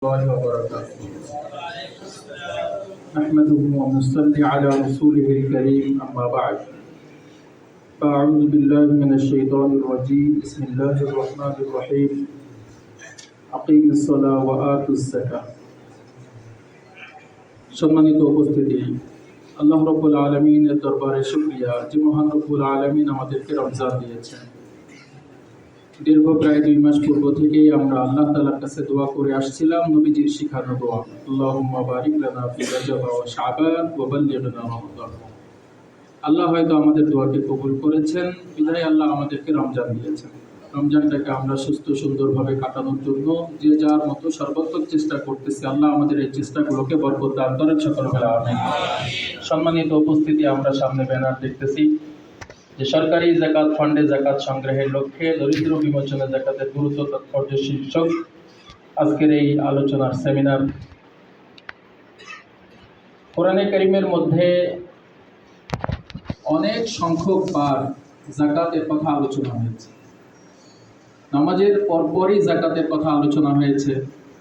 الله وبركاته. نحمده ونصلي على رسوله الكريم أما بعد. أعوذ بالله من الشيطان الرجيم. بسم الله الرحمن الرحيم. أقيموا الصلاة وآتوا الزكاة. সম্মানিত উপস্থিতি, আল্লাহ রাব্বুল আলামিনের দরবারে শুকরিয়া যে মহান রব্বুল আলামিন আমাদেরকে রমজান দিয়েছেন। দীর্ঘ প্রায় 2 মাস পূর্ব থেকেই আমরা আল্লাহ তাআলার কাছে দোয়া করে আসছিলাম নবীজির শিখানো দোয়া, আল্লাহুম্মা বারিক লানা ফি রাজাব ওয়া শাবান ওয়া বাল্লিগনা রমাদান। আল্লাহ হয়তো আমাদের দোয়াকে কবুল করেছেন, বিধায় আল্লাহ আমাদেরকে রমজান দিয়েছেন। রমজানটাকে আমরা সুস্থ সুন্দরভাবে কাটানোর জন্য যে যার মতো সর্বোত্তম চেষ্টা করতেছি। আল্লাহ আমাদের এই চেষ্টাগুলোকে বরকত দান করেন, সকল বলে আমিন। সম্মানিত উপস্থিতি, আমরা সামনে ব্যানার দেখতেছি যে সরকারি যাকাত ফান্ডে যাকাত সংগ্রহের লক্ষ্যে দরিদ্র বিমোচনে যাকাতের গুরুত্ব তাৎপর্য শীর্ষক আজকের এই আলোচনার সেমিনার। কোরআনে কারীমের মধ্যে অনেক সংখ্যক বার যাকাতের কথা আলোচনা হয়েছে। নামাজের পরপরই যাকাতের কথা আলোচনা হয়েছে।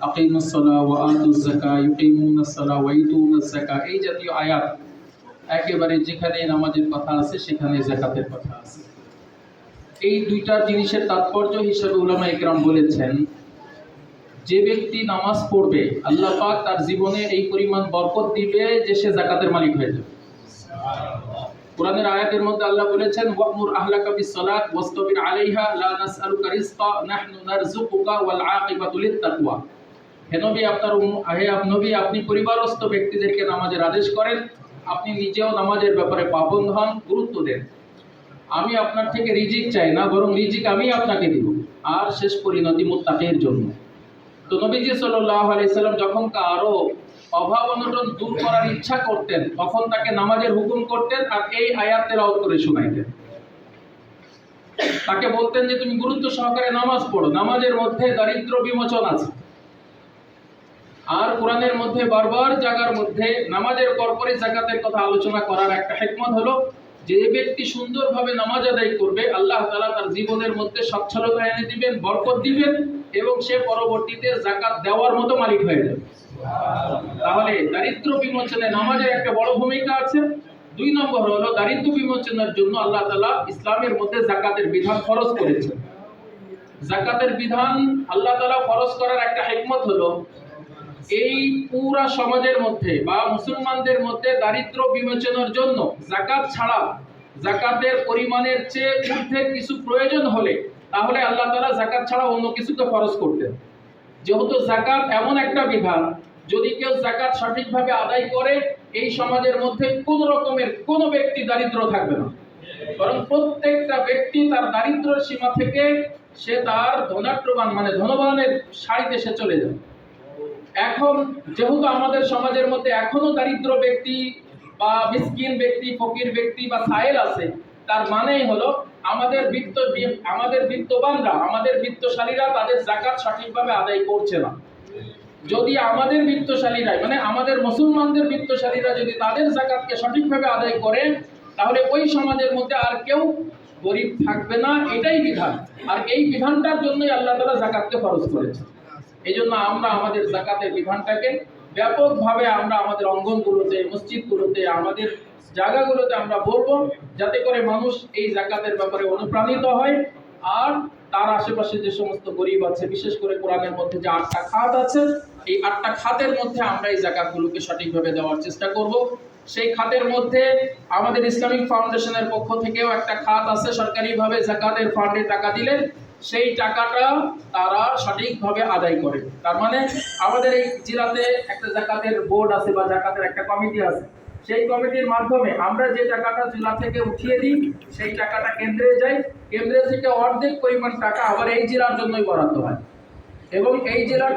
আকিমুস সালাহ ওয়া আতুজ যাকাহ, ইউকিমুনাস সালাহ ওয়া ইউতুনাজ যাকাহ, এই জাতীয় আয়াত একেবারে যেখানে নামাজের কথা আছে সেখানে যাকাতের কথা আছে। এই দুইটা জিনিসের তাৎপর্য হিসেবে উলামায়ে কেরাম বলেছেন, যে ব্যক্তি নামাজ পড়বে আল্লাহ পাক তার জীবনে এই পরিমাণ বরকত দিবে যে সে যাকাতের মালিক হয়ে যাবে। কোরআনের আয়াতের মধ্যে আল্লাহ বলেছেন, ওয়া'মুর আহলাকা বিস-সালাত ওয়াসতাবির আলাইহা লা নাসআলুকা রিজকা নাহনু নারযুকুকা ওয়াল আকিবাতু লিত-তাকওয়া। হে নবী, আপনি পরিবারস্থ ব্যক্তিদেরকে নামাজের আদেশ করেন, আপনি নিজেও নামাজের ব্যাপারে পাবন্দ হন, গুরুত্ব দেন। আমি আপনার থেকে রিজিক চাই না, বরং রিজিক আমি আপনাকে দিব, আর শেষ পরিণতি মুত্তাকির জন্য। তো নবীজি সাল্লাল্লাহু আলাইহি সাল্লাম যখন কারো অভাব অনটন দূর করার ইচ্ছা করতেন তখন তাকে নামাজের হুকুম করতেন আর এই আয়াত তেলাওয়াত করে শোনাইতেন। তাকে বলতেন যে তুমি গুরুত্ব সহকারে নামাজ পড়ো, নামাজের মধ্যে দারিদ্র বিমোচন আছে। আর কোরআনের মধ্যে বারবার জায়গার মধ্যে নামাজের পরপরই যাকাতের কথা আলোচনা করার একটা হিকমত হলো, যে ব্যক্তি সুন্দরভাবে নামাজ আদায় করবে আল্লাহ তাআলা তার জীবনের মধ্যে সচ্ছলতা এনে দিবেন, বরকত দিবেন এবং সে পরবর্তীতে যাকাত দেওয়ার মতো মালিক হয়ে যাবে। তাহলে দারিদ্র বিমোচনে নামাজের একটা বড় ভূমিকা আছে। 2 নম্বর হলো দারিদ্র বিমোচনের জন্য আল্লাহ তাআলা ইসলামের মধ্যে যাকাতের বিধান ফরজ করেছেন। যাকাতের বিধান আল্লাহ তাআলা ফরজ করার একটা হিকমত হলো, এই পুরা সমাজের মধ্যে বা মুসলমানদের মধ্যে দারিদ্র বিমোচনের জন্য যাকাত ছাড়া যাকাতের পরিমাণের চেয়ে ঊর্ধ্বে কিছু প্রয়োজন হলে তাহলে আল্লাহ তাআলা যাকাত ছাড়া অন্য কিছুকে ফরজ করতেন। যেহেতু যাকাত এমন একটা বিধান, যদি কেউ যাকাত সঠিকভাবে আদায় করে এই সমাজের মধ্যে কোন রকমের কোন ব্যক্তি দারিদ্র থাকবে না, বরং প্রত্যেকটা ব্যক্তি তার দারিদ্র্যের সীমা থেকে সে তার ধনাঢ্যবান মানে ধনবানের সারিতে সে চলে যাবে। এখন যেহেতু আমাদের সমাজের মধ্যে এখনো দারিদ্র ব্যক্তি বা মিসকিন ব্যক্তি, ফকির ব্যক্তি বা সায়েল আছে, তার মানেই হলো আমাদের বিত্তবানরা, আমাদের বিত্তশালীরা তাদের যাকাত সঠিকভাবে আদায় করছে না। যদি আমাদের বিত্তশালীরা মানে আমাদের মুসলমানদের বিত্তশালীরা যদি তাদের যাকাতকে সঠিকভাবে আদায় করে তাহলে ওই সমাজের মধ্যে আর কেউ গরিব থাকবে না, এটাই বিধান। আর এই বিধানটার জন্যই আল্লাহ তাআলা যাকাতকে ফরজ করেছেন। এই জন্য আমরা আমাদের যাকাতের বিধানটাকে ব্যাপকভাবে আমরা আমাদের অঙ্গনগুলোতে, মসজিদগুলোতে, আমাদের জায়গাগুলোতে আমরা বলবো, যাতে করে মানুষ এই যাকাতের ব্যাপারে অনুপ্রাণিত হয়। আর তার আশেপাশে যে সমস্ত গরিব আছে, বিশেষ করে কোরআনের মধ্যে যে 8টা খাত আছে, এই 8টা খাতের মধ্যে আমরা এই যাকাতগুলোকে সঠিকভাবে দেওয়ার চেষ্টা করব। সেই খাতের মধ্যে আমাদের ইসলামিক ফাউন্ডেশনের পক্ষ থেকেও একটা খাত আছে, সরকারিভাবে যাকাতের ফান্ডে টাকা দিলে সেই টাকাটা তারা সঠিকভাবে আদায় করে। তার মানে আমাদের এই জেলাতে একটা যাকাতের বোর্ড আছে বা যাকাতের একটা কমিটি আছে, সেই কমিটির মাধ্যমে আমরা যে টাকাটা জেলা থেকে উঠিয়ে দিই সেই টাকাটা কেন্দ্রে যায়, কেন্দ্রে থেকে অর্ধেক পরিমাণ টাকা আবার এই জেলার জন্যই বরাদ্দ হয় এবং এই জেলার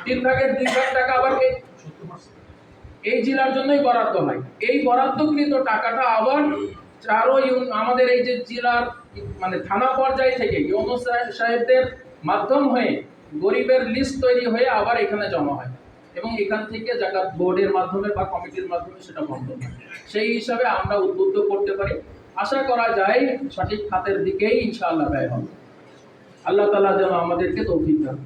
3 ভাগের 2 ভাগ টাকা আবার এই জেলার জন্যই বরাদ্দ হয়। এই বরাদ্দকৃত টাকাটা আবার আমাদের এই যে জেলার মানে থানা পর্যায় থেকে ইউনুস সাহেবদের মাধ্যম হয়ে গরিবের লিস্ট তৈরি হয়ে আবার এখানে জমা হয় এবং এখান থেকে যাকাত বোর্ডের মাধ্যমে বা কমিটির মাধ্যমে সেটা বন্ধ হয়। সেই হিসাবে আমরা উদ্বুদ্ধ করতে পারি। আশা করা যায় সঠিক খাতের দিকেই ইনশাআল্লাহ ব্যয় হবে। আল্লাহ তাআলা যেন আমাদেরকে তৌফিক দান।